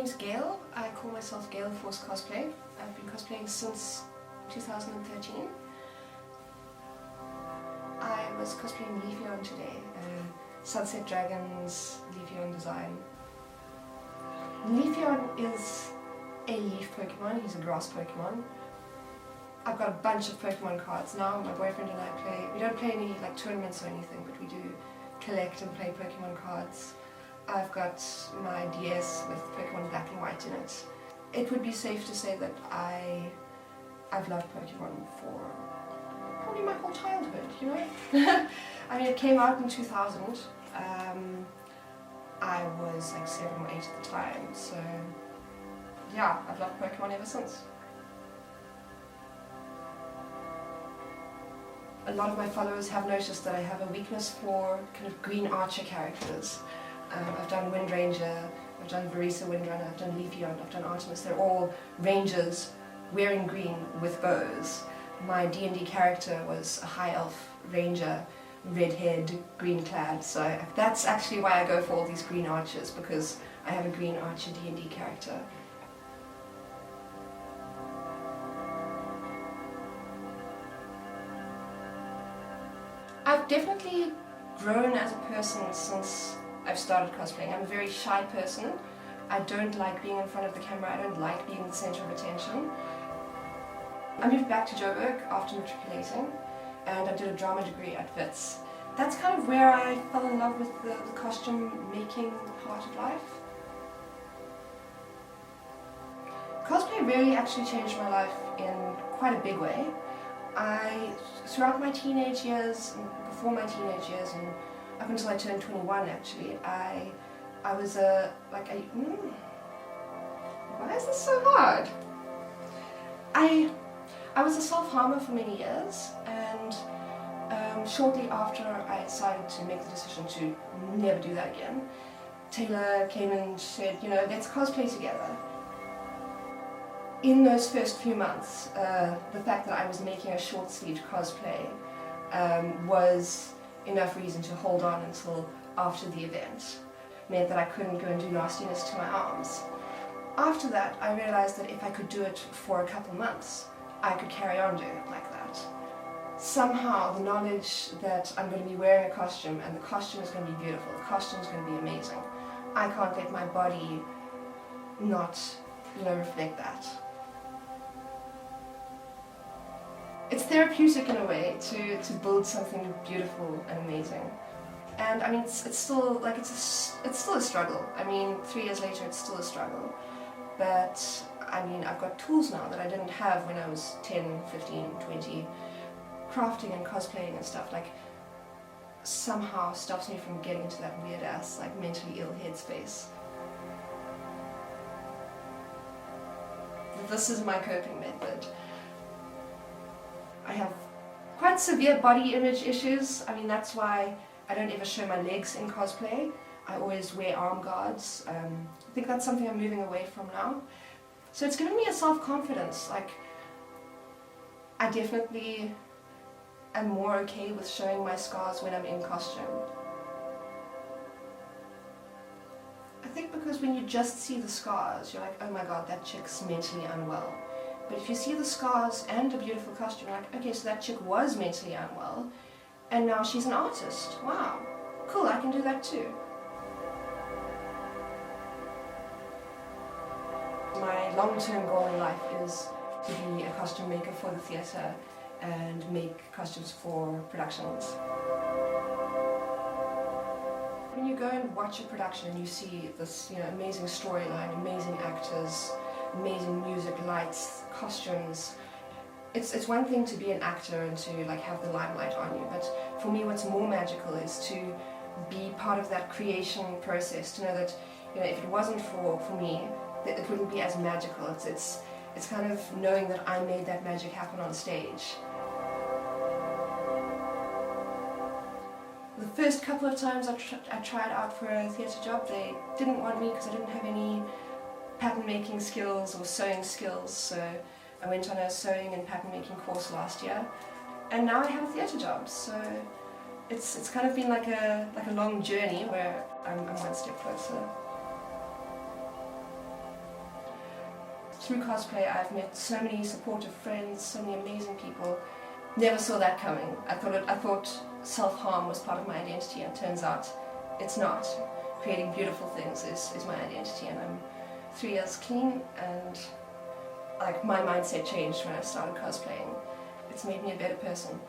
name's Gail. I call myself Galeforce Cosplay. I've been cosplaying since 2013. I was cosplaying Leafeon today, Sunset Dragon's Leafeon design. Leafeon is a leaf Pokemon, he's a grass Pokemon. I've got a bunch of Pokemon cards now. My boyfriend and I play, we don't play any like tournaments or anything, but we do collect and play Pokemon cards. I've got my DS with Pokemon Black and White in it. It would be safe to say that I've loved Pokemon for probably my whole childhood, you know? I mean, it came out in 2000. I was like 7 or 8 at the time, so yeah, I've loved Pokemon ever since. A lot of my followers have noticed that I have a weakness for kind of green archer characters. I've done Wind Ranger, I've done Barisa Windrunner, I've done Leafeon, I've done Artemis. They're all rangers wearing green with bows. My D&D character was a high elf ranger, red-haired, green-clad, so that's actually why I go for all these green archers, because I have a green archer D&D character. I've definitely grown as a person since I've started cosplaying. I'm a very shy person. I don't like being in front of the camera, I don't like being the center of attention. I moved back to Joburg after matriculating, and I did a drama degree at Wits. That's kind of where I fell in love with the costume making part of life. Cosplay really actually changed my life in quite a big way. Throughout my teenage years, and before my teenage years, and up until I turned 21 actually, I was why is this so hard? I was a self-harmer for many years, and shortly after I decided to make the decision to never do that again, Taylor came and said, you know, let's cosplay together. In those first few months, the fact that I was making a short-sleeved cosplay was enough reason to hold on until after the event. Meant that I couldn't go and do nastiness to my arms. After that, I realized that if I could do it for a couple months, I could carry on doing it like that. Somehow, the knowledge that I'm going to be wearing a costume, and the costume is going to be beautiful, the costume is going to be amazing, I can't let my body not, reflect that. It's therapeutic in a way to build something beautiful and amazing. And I mean, it's still a struggle. I mean, 3 years later, it's still a struggle. But I mean, I've got tools now that I didn't have when I was 10, 15, 20. Crafting and cosplaying and stuff somehow stops me from getting into that weird ass, mentally ill headspace. This is my coping method. I have quite severe body image issues. I mean, that's why I don't ever show my legs in cosplay. I always wear arm guards. I think that's something I'm moving away from now. So it's given me a self-confidence. I definitely am more okay with showing my scars when I'm in costume. I think because when you just see the scars, you're like, oh my god, that chick's mentally unwell. But if you see the scars and a beautiful costume, you're like, okay, so that chick was mentally unwell, and now she's an artist. Wow, cool, I can do that too. My long-term goal in life is to be a costume maker for the theatre and make costumes for productions. When you go and watch a production and you see this, amazing storyline, amazing actors, amazing music, lights, costumes, it's one thing to be an actor and to have the limelight on you, but for me what's more magical is to be part of that creation process, to know that if it wasn't for me, that it wouldn't be as magical. It's kind of knowing that I made that magic happen on stage. The first couple of times I tried out for a theatre job, they didn't want me because I didn't have any pattern making skills or sewing skills, so I went on a sewing and pattern making course last year, and now I have a theatre job, so it's kind of been like a long journey where I'm one step closer. through cosplay I've met so many supportive friends, so many amazing people. Never saw that coming. I thought self-harm was part of my identity, and turns out it's not. Creating beautiful things is my identity, and I'm 3 years clean, and like my mindset changed when I started cosplaying. It's made me a better person.